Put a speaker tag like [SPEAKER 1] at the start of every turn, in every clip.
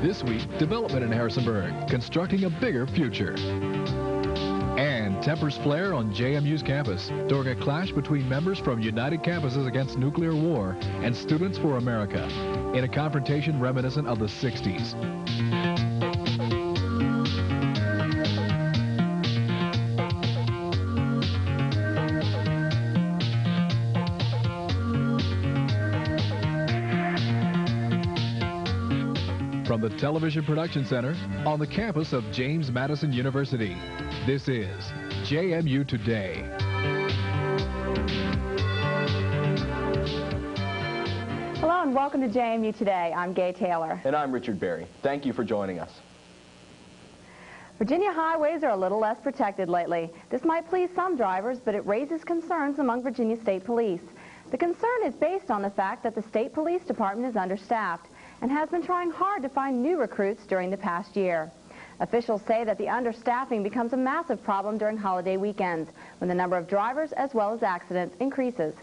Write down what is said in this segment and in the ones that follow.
[SPEAKER 1] This week, development in Harrisonburg, constructing a bigger future. And tempers flare on JMU's campus during a clash between members from United Campuses Against Nuclear War and Students for America in a confrontation reminiscent of the 60s. From the Television Production Center on the campus of James Madison University, this is JMU Today.
[SPEAKER 2] Hello and welcome to JMU Today. I'm Gay Taylor.
[SPEAKER 3] And I'm Richard Berry. Thank you for joining us.
[SPEAKER 2] Virginia highways are a little less protected lately. This might please some drivers, but it raises concerns among Virginia State Police. The concern is based on the fact that the State Police Department is understaffed and has been trying hard to find new recruits during the past year. Officials say that the understaffing becomes a massive problem during holiday weekends, when the number of drivers as well as accidents increases.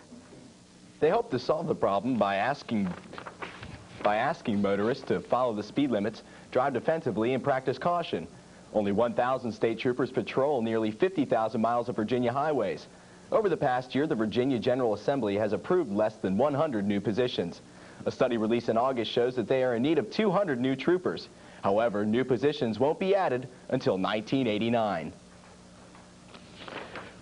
[SPEAKER 3] They hope to solve the problem by asking motorists to follow the speed limits, drive defensively, and practice caution. Only 1,000 state troopers patrol nearly 50,000 miles of Virginia highways. Over the past year, the Virginia General Assembly has approved less than 100 new positions. A study released in August shows that they are in need of 200 new troopers. However, new positions won't be added until 1989.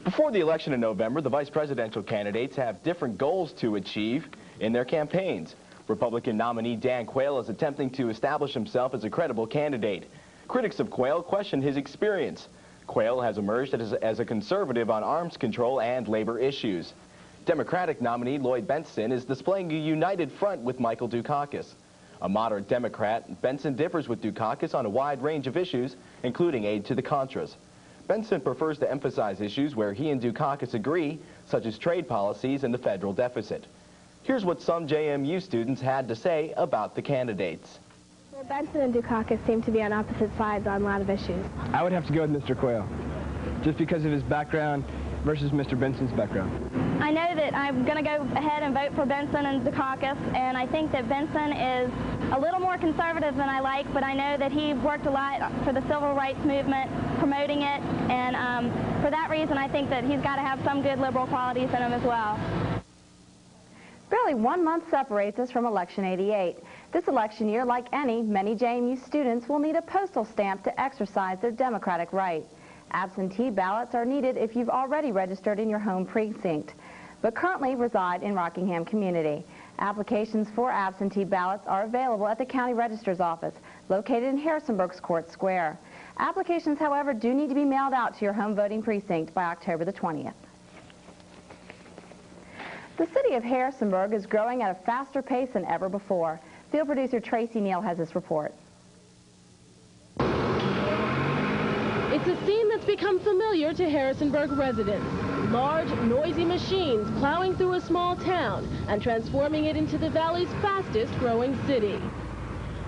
[SPEAKER 3] Before the election in November, the vice presidential candidates have different goals to achieve in their campaigns. Republican nominee Dan Quayle is attempting to establish himself as a credible candidate. Critics of Quayle question his experience. Quayle has emerged as a conservative on arms control and labor issues. Democratic nominee Lloyd Benson is displaying a united front with Michael Dukakis. A moderate Democrat, Benson differs with Dukakis on a wide range of issues, including aid to the Contras. Benson prefers to emphasize issues where he and Dukakis agree, such as trade policies and the federal deficit. Here's what some JMU students had to say about the candidates.
[SPEAKER 4] Well, Benson and Dukakis seem to be on opposite sides on a lot of issues.
[SPEAKER 5] I would have to go with Mr. Quayle, just because of his background versus Mr. Benson's background.
[SPEAKER 6] I know that I'm going to go ahead and vote for Benson and Dukakis, and I think that Benson is a little more conservative than I like, but I know that he worked a lot for the civil rights movement, promoting it, and for that reason I think that he's got to have some good liberal qualities in him as well.
[SPEAKER 2] Barely 1 month separates us from Election 88. This election year, like any, many JMU students will need a postal stamp to exercise their democratic right. Absentee ballots are needed if you've already registered in your home precinct, but currently reside in Rockingham community. Applications for absentee ballots are available at the County Registrar's Office, located in Harrisonburg's Court Square. Applications, however, do need to be mailed out to your home voting precinct by October the 20th. The city of Harrisonburg is growing at a faster pace than ever before. Field producer Tracy Neal has this report.
[SPEAKER 7] It's a scene that's become familiar to Harrisonburg residents. Large, noisy machines plowing through a small town and transforming it into the valley's fastest growing city.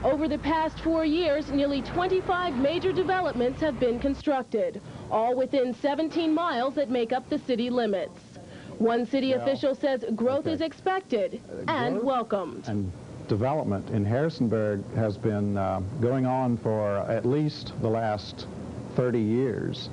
[SPEAKER 7] Over the past 4 years, nearly 25 major developments have been constructed, all within 17 miles that make up the city limits. One city official says growth is expected and welcomed.
[SPEAKER 8] And development in Harrisonburg has been going on for at least the last 30 years,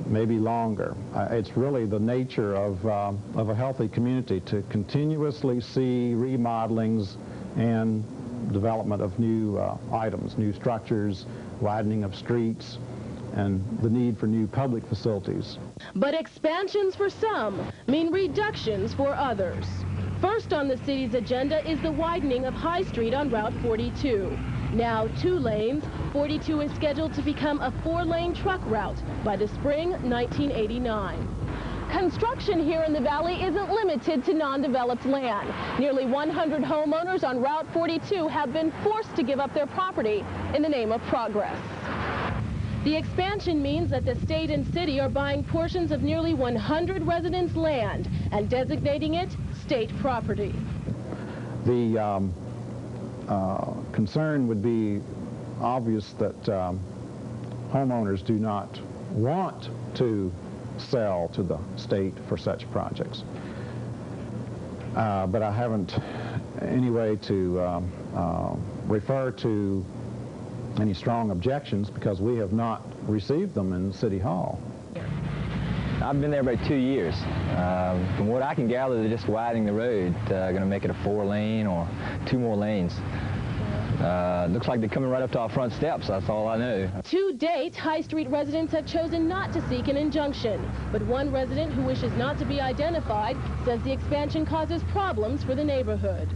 [SPEAKER 8] maybe longer. It's really the nature of a healthy community to continuously see remodelings and development of new items, new structures, widening of streets, and the need for new public facilities.
[SPEAKER 7] But expansions for some mean reductions for others. First on the city's agenda is the widening of High Street on Route 42. Now 2 lanes, 42 is scheduled to become a 4-lane truck route by the spring 1989. Construction here in the valley isn't limited to non-developed land. Nearly 100 homeowners on Route 42 have been forced to give up their property in the name of progress. The expansion means that the state and city are buying portions of nearly 100 residents' land and designating it state property.
[SPEAKER 8] The concern would be obvious that homeowners do not want to sell to the state for such projects. But I haven't any way to refer to any strong objections because we have not received them in City Hall.
[SPEAKER 9] I've been there about 2 years. From what I can gather, they're just widening the road, going to make it a 4-lane or 2 more lanes. Looks like they're coming right up to our front steps, that's all I know.
[SPEAKER 7] To date, High Street residents have chosen not to seek an injunction. But one resident who wishes not to be identified says the expansion causes problems for the neighborhood.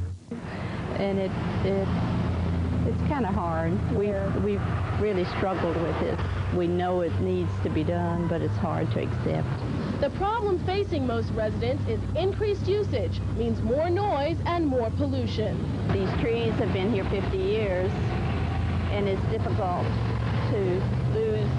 [SPEAKER 10] And it's kind of hard. We've really struggled with it. We know it needs to be done, but it's hard to accept.
[SPEAKER 7] The problem facing most residents is increased usage, means more noise and more pollution.
[SPEAKER 10] These trees have been here 50 years, and it's difficult to lose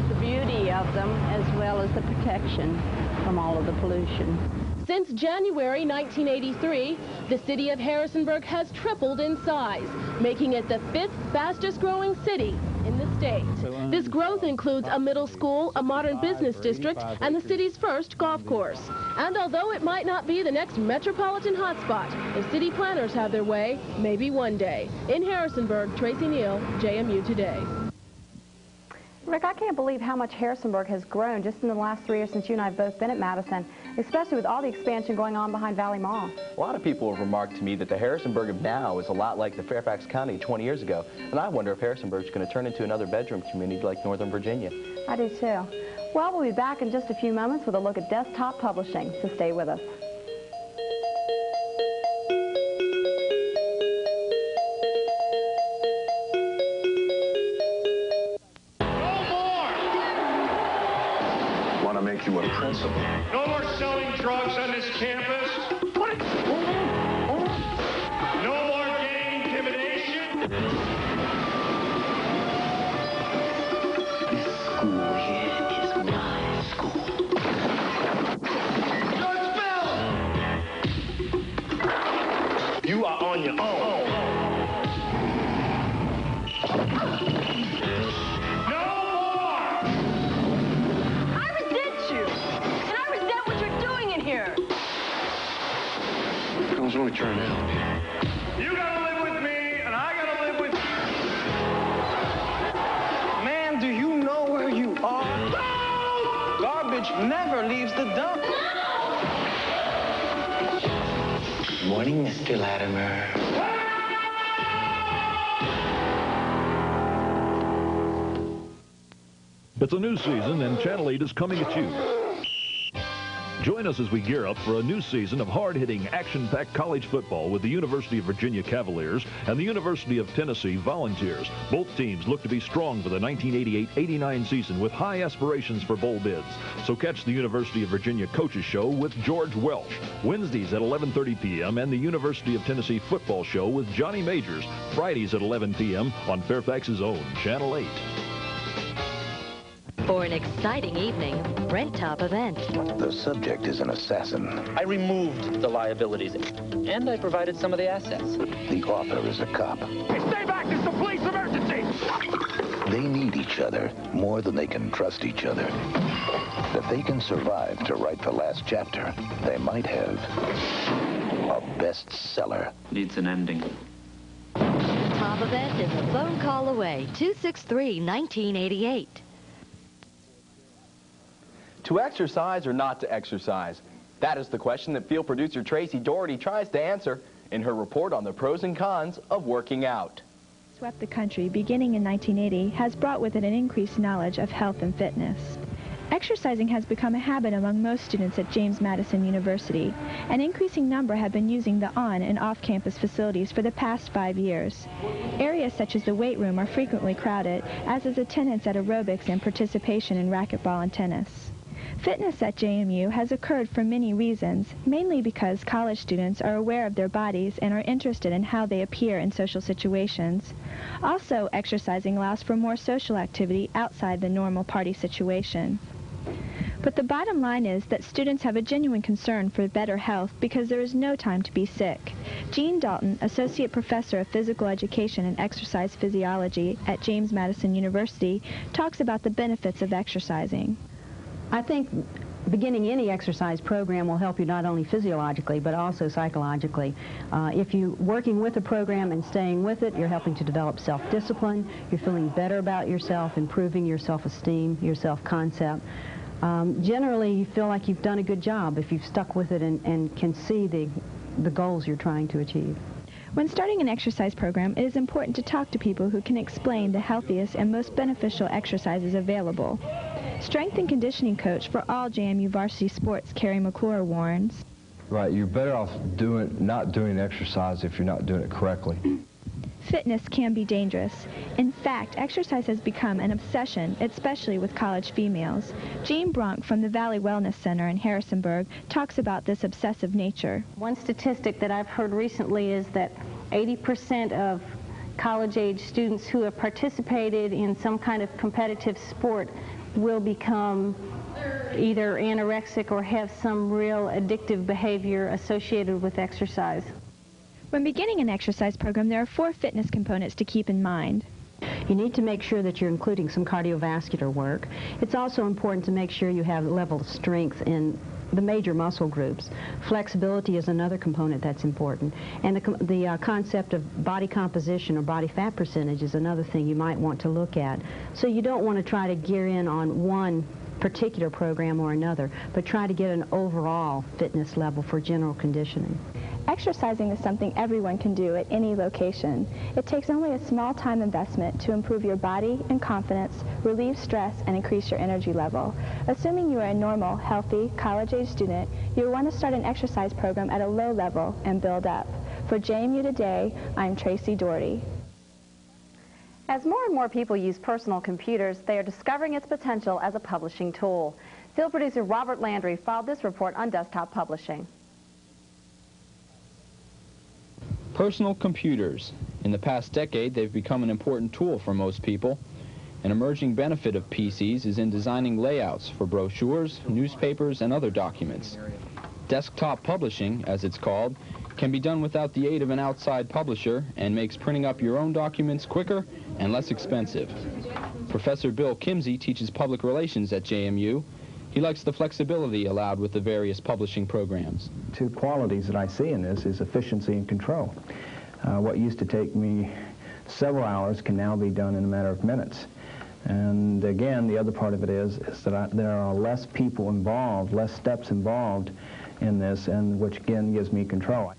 [SPEAKER 10] the beauty of them as well as the protection from all of the pollution.
[SPEAKER 7] Since January 1983, the city of Harrisonburg has tripled in size, making it the 5th fastest growing city in the state. This growth includes a middle school, a modern business district, and the city's first golf course. And although it might not be the next metropolitan hotspot, if city planners have their way, maybe one day. In Harrisonburg, Tracy Neal, JMU Today.
[SPEAKER 2] Rick, I can't believe how much Harrisonburg has grown just in the last 3 years since you and I have both been at Madison, especially with all the expansion going on behind Valley Mall.
[SPEAKER 3] A lot of people have remarked to me that the Harrisonburg of now is a lot like the Fairfax County 20 years ago, and I wonder if Harrisonburg is going to turn into another bedroom community like Northern Virginia.
[SPEAKER 2] I do too. Well, we'll be back in just a few moments with a look at desktop publishing, so stay with us.
[SPEAKER 11] Make you a principal.
[SPEAKER 12] No more selling drugs on this campus. What? No more gang intimidation.
[SPEAKER 11] This school here is my school. Judge Bell!
[SPEAKER 12] You are on your own.
[SPEAKER 11] Only turn out.
[SPEAKER 12] You gotta live with me, and I gotta live with you.
[SPEAKER 11] Man, do you know where you are?
[SPEAKER 12] No!
[SPEAKER 11] Garbage never leaves the dump. Good morning, Mr. Latimer.
[SPEAKER 13] It's a new season, and Channel 8 is coming at you. Join us as we gear up for a new season of hard-hitting, action-packed college football with the University of Virginia Cavaliers and the University of Tennessee Volunteers. Both teams look to be strong for the 1988-89 season with high aspirations for bowl bids. So catch the University of Virginia Coaches Show with George Welsh, Wednesdays at 11:30 p.m. and the University of Tennessee Football Show with Johnny Majors, Fridays at 11 p.m. on Fairfax's own Channel 8.
[SPEAKER 14] For an exciting evening, Rent Top event.
[SPEAKER 11] The subject is an assassin.
[SPEAKER 15] I removed the liabilities, and I provided some of the assets.
[SPEAKER 11] The author is a cop.
[SPEAKER 12] Hey, stay back! This is a police emergency!
[SPEAKER 11] They need each other more than they can trust each other. If they can survive to write the last chapter, they might have a bestseller.
[SPEAKER 15] Needs an ending.
[SPEAKER 14] Top event is a phone call away, 263-1988.
[SPEAKER 3] To exercise or not to exercise? That is the question that field producer Tracy Doherty tries to answer in her report on the pros and cons of working out.
[SPEAKER 16] Swept the country beginning in 1980 has brought with it an increased knowledge of health and fitness. Exercising has become a habit among most students at James Madison University. An increasing number have been using the on- and off-campus facilities for the past 5 years. Areas such as the weight room are frequently crowded, as is attendance at aerobics and participation in racquetball and tennis. Fitness at JMU has occurred for many reasons, mainly because college students are aware of their bodies and are interested in how they appear in social situations. Also, exercising allows for more social activity outside the normal party situation. But the bottom line is that students have a genuine concern for better health because there is no time to be sick. Jean Dalton, Associate Professor of Physical Education and Exercise Physiology at James Madison University, talks about the benefits of exercising.
[SPEAKER 10] I think
[SPEAKER 17] beginning any exercise program will help you not only physiologically but also psychologically. If you're working with a program and staying with it, you're helping to develop self-discipline, you're feeling better about yourself, improving your self-esteem, your self-concept. Generally, you feel like you've done a good job if you've stuck with it and can see the goals you're trying to achieve.
[SPEAKER 16] When starting an exercise program, it is important to talk to people who can explain the healthiest and most beneficial exercises available. Strength and conditioning coach for all JMU varsity sports, Carrie McClure, warns.
[SPEAKER 18] Right, you're better off not doing exercise if you're not doing it correctly.
[SPEAKER 16] Fitness can be dangerous. In fact, exercise has become an obsession, especially with college females. Jean Bronk from the Valley Wellness Center in Harrisonburg talks about this obsessive nature.
[SPEAKER 19] One statistic that I've heard recently is that 80% of college-age students who have participated in some kind of competitive sport will become either anorexic or have some real addictive behavior associated with exercise.
[SPEAKER 16] When beginning an exercise program, there are 4 fitness components to keep in mind.
[SPEAKER 17] You need to make sure that you're including some cardiovascular work. It's also important to make sure you have a level of strength in the major muscle groups. Flexibility is another component that's important. And the concept of body composition or body fat percentage is another thing you might want to look at. So you don't want to try to gear in on one particular program or another, but try to get an overall fitness level for general conditioning.
[SPEAKER 16] Exercising is something everyone can do at any location. It takes only a small time investment to improve your body and confidence, relieve stress, and increase your energy level. Assuming you are a normal, healthy, college-age student, you'll want to start an exercise program at a low level and build up. For JMU Today, I'm Tracy Doherty.
[SPEAKER 2] As more and more people use personal computers, they are discovering its potential as a publishing tool. Field producer Robert Landry filed this report on desktop publishing.
[SPEAKER 20] Personal computers. In the past decade, they've become an important tool for most people. An emerging benefit of PCs is in designing layouts for brochures, newspapers, and other documents. Desktop publishing, as it's called, can be done without the aid of an outside publisher and makes printing up your own documents quicker and less expensive. Professor Bill Kimsey teaches public relations at JMU. He likes the flexibility allowed with the various publishing programs.
[SPEAKER 21] 2 qualities that I see in this is efficiency and control. What used to take me several hours can now be done in a matter of minutes. And again, the other part of it is that there are less people involved, less steps involved in this, and which again gives me control.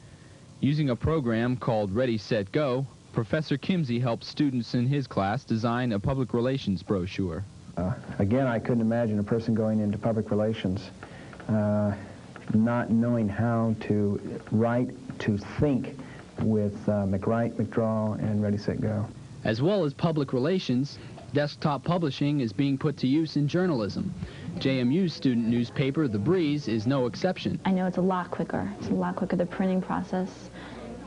[SPEAKER 20] Using a program called Ready, Set, Go, Professor Kimsey helps students in his class design a public relations brochure.
[SPEAKER 21] Again, I couldn't imagine a person going into public relations not knowing how to write, to think with McWrite, McDraw, and Ready, Set, Go.
[SPEAKER 20] As well as public relations, desktop publishing is being put to use in journalism. JMU's student newspaper, The Breeze, is no exception.
[SPEAKER 22] I know it's a lot quicker. It's a lot quicker, the printing process.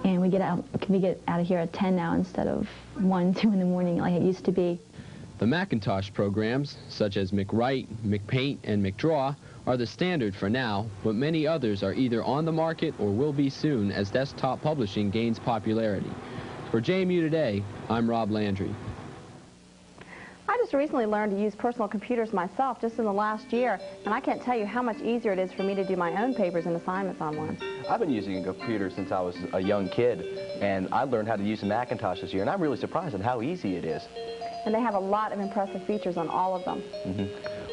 [SPEAKER 22] And we get out of here at 10 now instead of 1, 2 in the morning like it used to be.
[SPEAKER 20] The Macintosh programs, such as McWrite, McPaint, and McDraw, are the standard for now, but many others are either on the market or will be soon as desktop publishing gains popularity. For JMU Today, I'm Rob Landry.
[SPEAKER 2] I just recently learned to use personal computers myself just in the last year, and I can't tell you how much easier it is for me to do my own papers and assignments on one.
[SPEAKER 3] I've been using a computer since I was a young kid, and I learned how to use a Macintosh this year, and I'm really surprised at how easy it is.
[SPEAKER 2] And they have a lot of impressive features on all of them.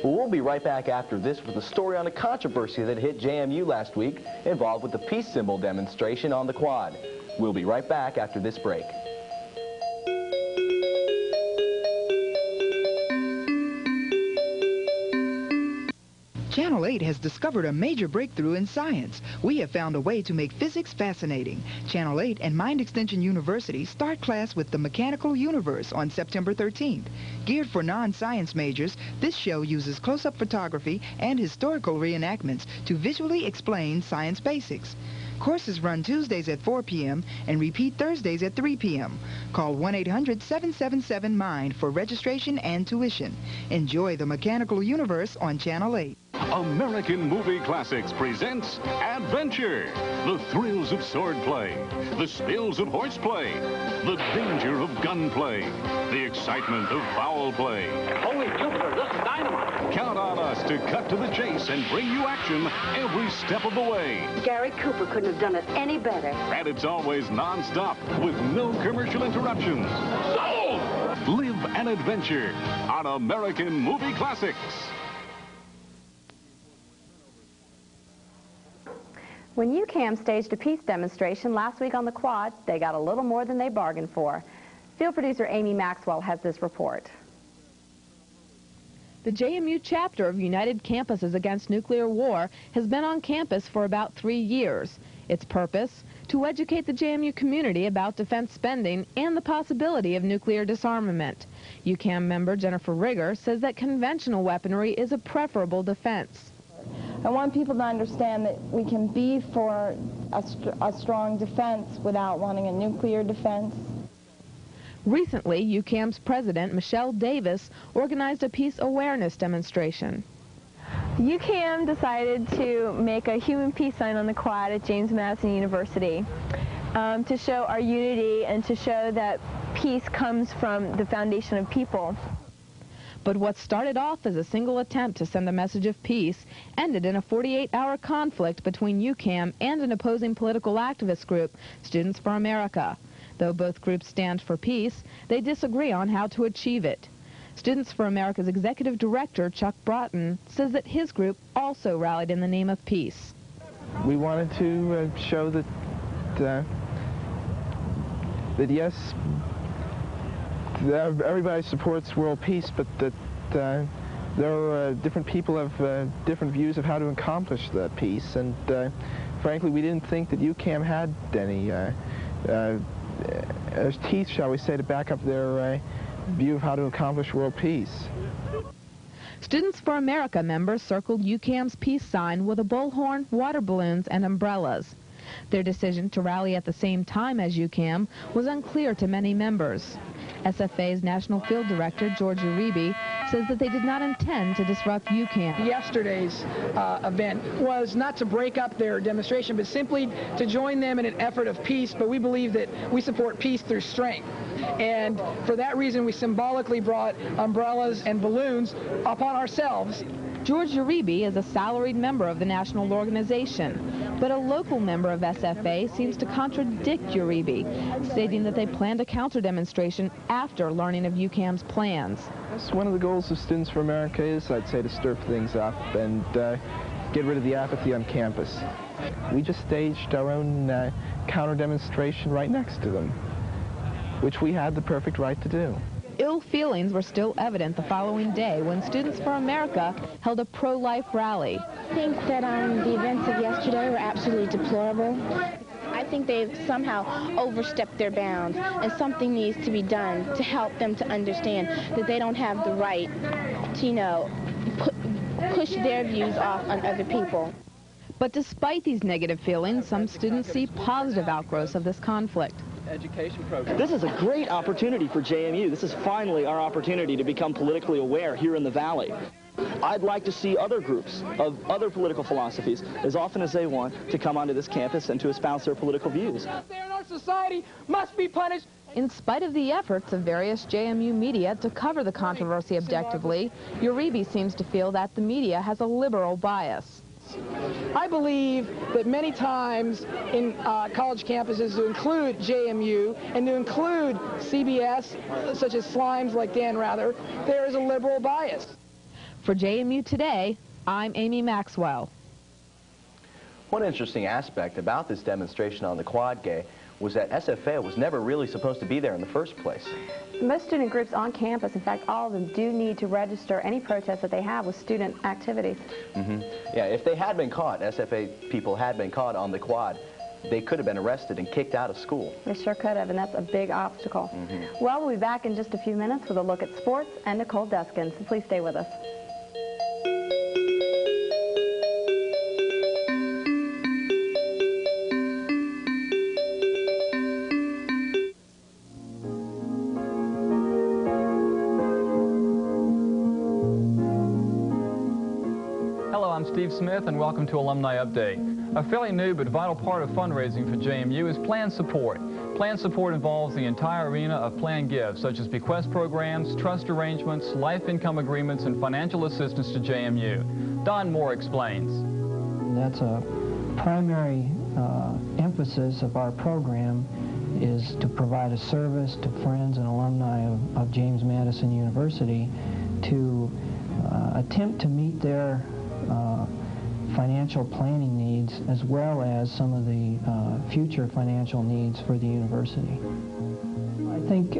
[SPEAKER 3] Well, we'll be right back after this with a story on a controversy that hit JMU last week involved with the peace symbol demonstration on the quad. We'll be right back after this break.
[SPEAKER 23] Channel 8 has discovered a major breakthrough in science. We have found a way to make physics fascinating. Channel 8 and Mind Extension University start class with the Mechanical Universe on September 13th. Geared for non-science majors, this show uses close-up photography and historical reenactments to visually explain science basics. Courses run Tuesdays at 4 p.m. and repeat Thursdays at 3 p.m. Call 1-800-777-MIND for registration and tuition. Enjoy the Mechanical Universe on Channel 8.
[SPEAKER 1] American Movie Classics presents Adventure. The thrills of swordplay, the spills of horseplay, the danger of gunplay, the excitement of foul play.
[SPEAKER 4] Holy Jupiter, this is dynamite.
[SPEAKER 1] Count on us to cut to the chase and bring you action every step of the way.
[SPEAKER 5] Gary Cooper couldn't have done it any better.
[SPEAKER 1] And it's always non-stop with no commercial interruptions. Sold! Live an adventure on American Movie Classics.
[SPEAKER 2] When UCAM staged a peace demonstration last week on the quad, they got a little more than they bargained for. Field producer Amy Maxwell has this report.
[SPEAKER 24] The JMU chapter of United Campuses Against Nuclear War has been on campus for about 3 years. Its purpose? To educate the JMU community about defense spending and the possibility of nuclear disarmament. UCAM member Jennifer Rigger says that conventional weaponry is a preferable defense.
[SPEAKER 25] I want people to understand that we can be for a strong defense without wanting a nuclear defense.
[SPEAKER 24] Recently, UCAM's president, Michelle Davis, organized a peace awareness demonstration.
[SPEAKER 26] UCAM decided to make a human peace sign on the quad at James Madison University to show our unity and to show that peace comes from the foundation of people.
[SPEAKER 24] But what started off as a single attempt to send a message of peace ended in a 48-hour conflict between UCAM and an opposing political activist group, Students for America. Though both groups stand for peace, they disagree on how to achieve it. Students for America's executive director, Chuck Broughton, says that his group also rallied in the name of peace.
[SPEAKER 27] We wanted to show that yes, everybody supports world peace, but that there are different people have different views of how to accomplish that peace, and frankly, we didn't think that UCAM had any teeth, shall we say, to back up their view of how to accomplish world peace.
[SPEAKER 24] Students for America members circled UCAM's peace sign with a bullhorn, water balloons, and umbrellas. Their decision to rally at the same time as UCAM was unclear to many members. SFA's National Field Director, George Uribe, says that they did not intend to disrupt UCAM.
[SPEAKER 28] Yesterday's event was not to break up their demonstration, but simply to join them in an effort of peace, but we believe that we support peace through strength. And for that reason, we symbolically brought umbrellas and balloons upon ourselves.
[SPEAKER 24] George Uribe is a salaried member of the national organization, but a local member of SFA seems to contradict Uribe, stating that they planned a counter-demonstration after learning of UCAM's plans.
[SPEAKER 27] Yes, one of the goals of Students for America is, I'd say, to stir things up and get rid of the apathy on campus. We just staged our own counter-demonstration right next to them, which we had the perfect right to do.
[SPEAKER 24] Ill feelings were still evident the following day when Students for America held a pro-life rally.
[SPEAKER 29] I think that the events of yesterday were absolutely deplorable. I think they've somehow overstepped their bounds, and something needs to be done to help them to understand that they don't have the right to, you know, push their views off on other people.
[SPEAKER 24] But despite these negative feelings, some students see positive outgrowths of this conflict.
[SPEAKER 30] Education program. This is a great opportunity for JMU. This is finally our opportunity to become politically aware here in the Valley. I'd like to see other groups of other political philosophies, as often as they want, to come onto this campus and to espouse their political views.
[SPEAKER 28] In our society must be punished.
[SPEAKER 24] In spite of the efforts of various JMU media to cover the controversy objectively, Uribe seems to feel that the media has a liberal bias.
[SPEAKER 28] I believe that many times in college campuses, to include JMU and to include CBS, such as slimes like Dan Rather, there is a liberal bias.
[SPEAKER 24] For JMU Today, I'm Amy Maxwell.
[SPEAKER 3] One interesting aspect about this demonstration on the Quad Gay was that SFA was never really supposed to be there in the first place.
[SPEAKER 2] Most student groups on campus, in fact, all of them do need to register any protest that they have with student activities.
[SPEAKER 3] Yeah, if they had been caught, SFA people had been caught on the Quad, they could have been arrested and kicked out of school.
[SPEAKER 2] They sure could have, and that's a big obstacle. Well, we'll be back in just a few minutes with a look at sports and Nicole Deskin, so please stay with us.
[SPEAKER 6] Hello, I'm Steve Smith, and welcome to Alumni Update. A fairly new but vital part of fundraising for JMU is plan support. Plan support involves the entire arena of planned gifts, such as bequest programs, trust arrangements, life income agreements, and financial assistance to JMU. Don Moore explains.
[SPEAKER 7] That's a primary emphasis of our program, is to provide a service to friends and alumni of James Madison University to attempt to meet their financial planning needs, as well as some of the future financial needs for the university. I think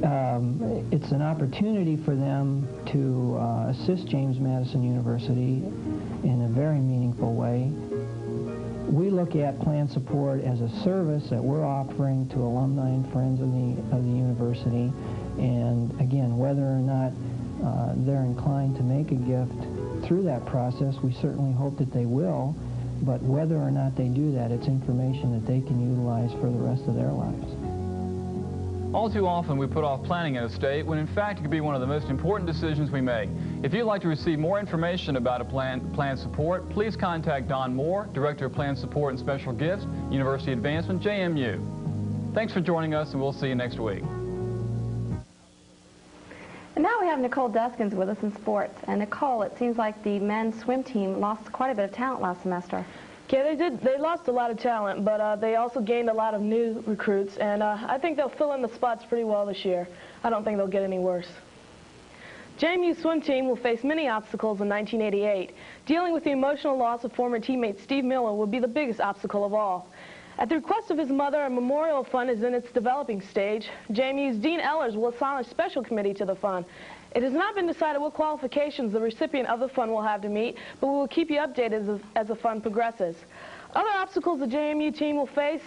[SPEAKER 7] it's an opportunity for them to assist James Madison University in a very meaningful way. We look at plan support as a service that we're offering to alumni and friends of the university, and again, whether or not they're inclined to make a gift through that process, we certainly hope that they will, but whether or not they do that, it's information that they can utilize for the rest of their lives.
[SPEAKER 6] All too often we put off planning an estate when in fact it could be one of the most important decisions we make. If you'd like to receive more information about a plan support, please contact Don Moore, Director of Plan Support and Special Gifts, University Advancement, JMU. Thanks for joining us, and we'll see you next week.
[SPEAKER 2] And now we have Nicole Deskins with us in sports. And Nicole, it seems like the men's swim team lost quite a bit of talent last semester.
[SPEAKER 8] Yeah, they did. They lost a lot of talent, but they also gained a lot of new recruits, and I think they'll fill in the spots pretty well this year. I don't think they'll get any worse. JMU's swim team will face many obstacles in 1988. Dealing with the emotional loss of former teammate Steve Miller will be the biggest obstacle of all. At the request of his mother, a memorial fund is in its developing stage. JMU's Dean Ellers will assign a special committee to the fund. It has not been decided what qualifications the recipient of the fund will have to meet, but we will keep you updated as the fund progresses. Other obstacles the JMU team will face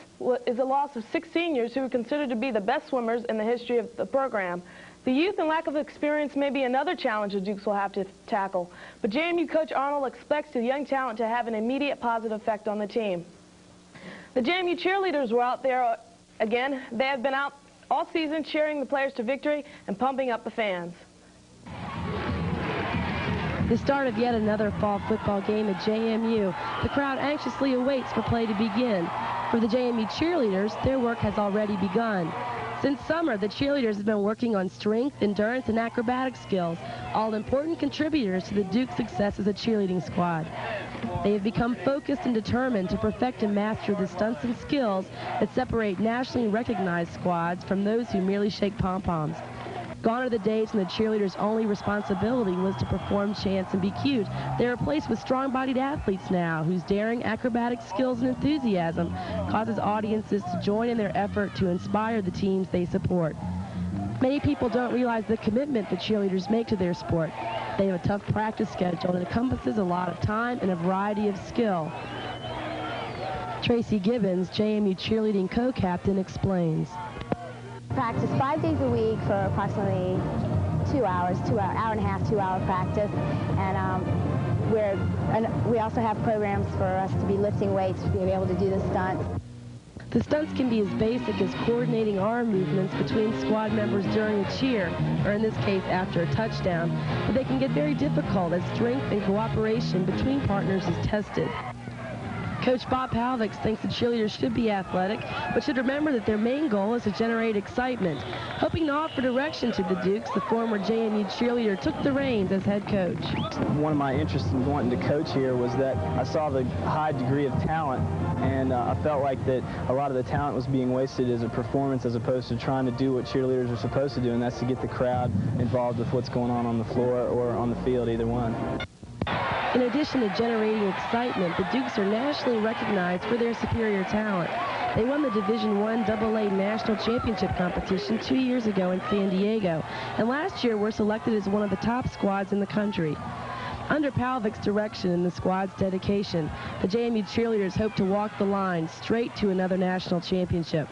[SPEAKER 8] is the loss of 6 seniors who are considered to be the best swimmers in the history of the program. The youth and lack of experience may be another challenge the Dukes will have to tackle, but JMU coach Arnold expects the young talent to have an immediate positive effect on the team. The JMU cheerleaders were out there again. They have been out all season cheering the players to victory and pumping up the fans.
[SPEAKER 9] The start of yet another fall football game at JMU. The crowd anxiously awaits for play to begin. For the JMU cheerleaders, their work has already begun. Since summer, the cheerleaders have been working on strength, endurance, and acrobatic skills, all important contributors to the Duke's success as a cheerleading squad. They have become focused and determined to perfect and master the stunts and skills that separate nationally recognized squads from those who merely shake pom-poms. Gone are the days when the cheerleaders' only responsibility was to perform, chants, and be cute. They are replaced with strong-bodied athletes now, whose daring, acrobatic skills and enthusiasm causes audiences to join in their effort to inspire the teams they support. Many people don't realize the commitment the cheerleaders make to their sport. They have a tough practice schedule that encompasses a lot of time and a variety of skill. Tracy Gibbons, JMU cheerleading co-captain, explains.
[SPEAKER 10] Practice 5 days a week for approximately 2 hours, hour and a half, 2 hour practice. And we also have programs for us to be lifting weights to be able to do the stunts.
[SPEAKER 9] The stunts can be as basic as coordinating arm movements between squad members during a cheer, or in this case after a touchdown, but they can get very difficult as strength and cooperation between partners is tested. Coach Bob Palvix thinks the cheerleaders should be athletic, but should remember that their main goal is to generate excitement. Hoping to offer direction to the Dukes, the former JMU cheerleader took the reins as head coach.
[SPEAKER 30] One of my interests in wanting to coach here was that I saw the high degree of talent, and I felt like that a lot of the talent was being wasted as a performance as opposed to trying to do what cheerleaders are supposed to do, and that's to get the crowd involved with what's going on the floor or on the field, either one.
[SPEAKER 9] In addition to generating excitement, the Dukes are nationally recognized for their superior talent. They won the Division I AA National Championship competition 2 years ago in San Diego, and last year were selected as one of the top squads in the country. Under Palvic's direction and the squad's dedication, the JMU cheerleaders hope to walk the line straight to another national championship.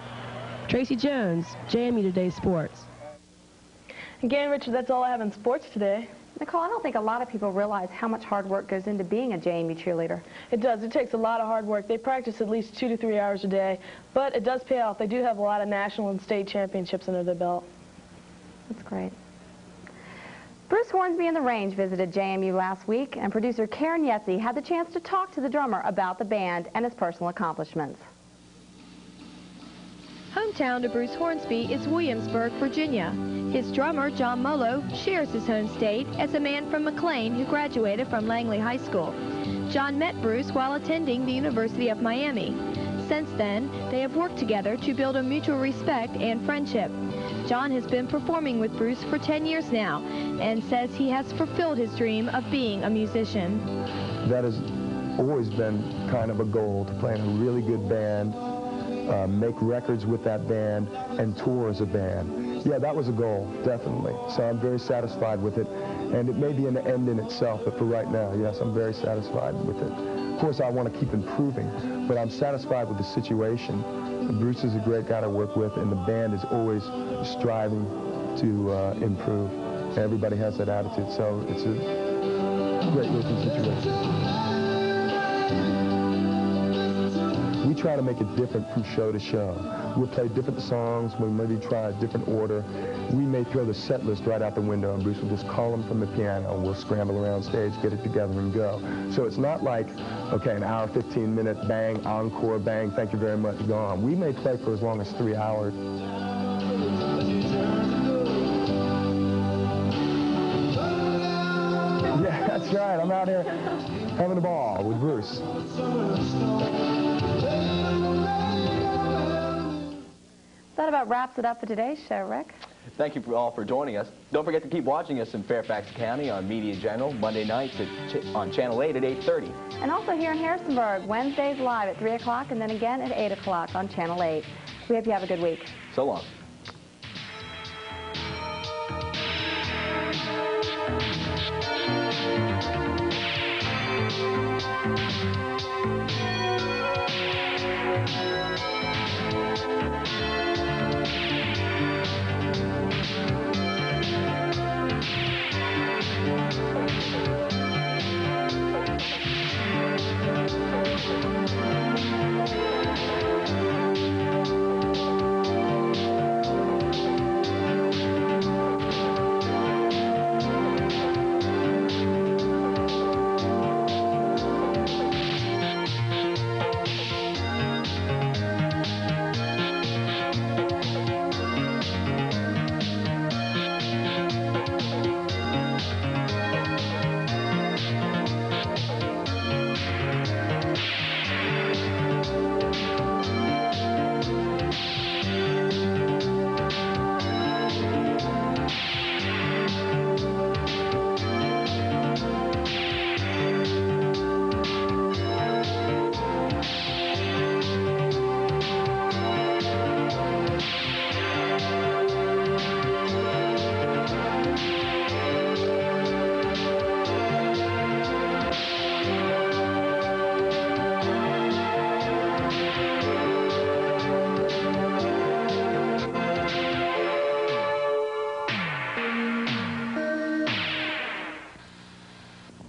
[SPEAKER 9] Tracy Jones, JMU Today Sports.
[SPEAKER 8] Again, Richard, that's all I have in sports today.
[SPEAKER 2] Nicole, I don't think a lot of people realize how much hard work goes into being a JMU cheerleader.
[SPEAKER 8] It does. It takes a lot of hard work. They practice at least 2 to 3 hours a day, but it does pay off. They do have a lot of national and state championships under their belt.
[SPEAKER 2] That's great. Bruce Hornsby and the Range visited JMU last week, and producer Karen Yetzi had the chance to talk to the drummer about the band and his personal accomplishments.
[SPEAKER 26] Hometown to Bruce Hornsby is Williamsburg, Virginia. His drummer, John Mullo, shares his home state as a man from McLean who graduated from Langley High School. John met Bruce while attending the University of Miami. Since then, they have worked together to build a mutual respect and friendship. John has been performing with Bruce for 10 years now and says he has fulfilled his dream of being a musician.
[SPEAKER 11] That has always been kind of a goal, to play in a really good band, make records with that band, and tour as a band. Yeah, that was a goal, definitely. So I'm very satisfied with it. And it may be an end in itself, but for right now, yes, I'm very satisfied with it. Of course, I want to keep improving, but I'm satisfied with the situation. Bruce is a great guy to work with, and the band is always striving to improve. Everybody has that attitude, so it's a great working situation. We try to make it different from show to show. We'll play different songs, we'll maybe try a different order. We may throw the set list right out the window, and Bruce will just call them from the piano. We'll scramble around stage, get it together, and go. So it's not like, okay, an hour, 15-minute, bang, encore, bang, thank you very much, gone. We may play for as long as 3 hours. Yeah, that's right. I'm out here having a ball with Bruce.
[SPEAKER 2] That about wraps it up for today's show, Rick.
[SPEAKER 3] Thank you all for joining us. Don't forget to keep watching us in Fairfax County on Media General, Monday nights on Channel 8 at 8:30.
[SPEAKER 2] And also here in Harrisonburg, Wednesdays live at 3 o'clock and then again at 8 o'clock on Channel 8. We hope you have a good week.
[SPEAKER 3] So long.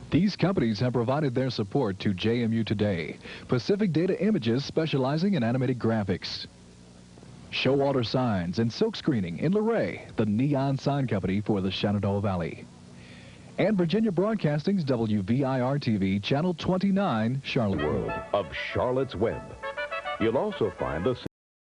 [SPEAKER 12] These companies have provided their support to JMU Today. Pacific Data Images, specializing in animated graphics. Showalter Signs and Silk Screening in Luray, the neon sign company for the Shenandoah Valley. And Virginia Broadcasting's WVIR-TV, Channel 29, Charlotte.
[SPEAKER 13] World of Charlotte's Web. You'll also find the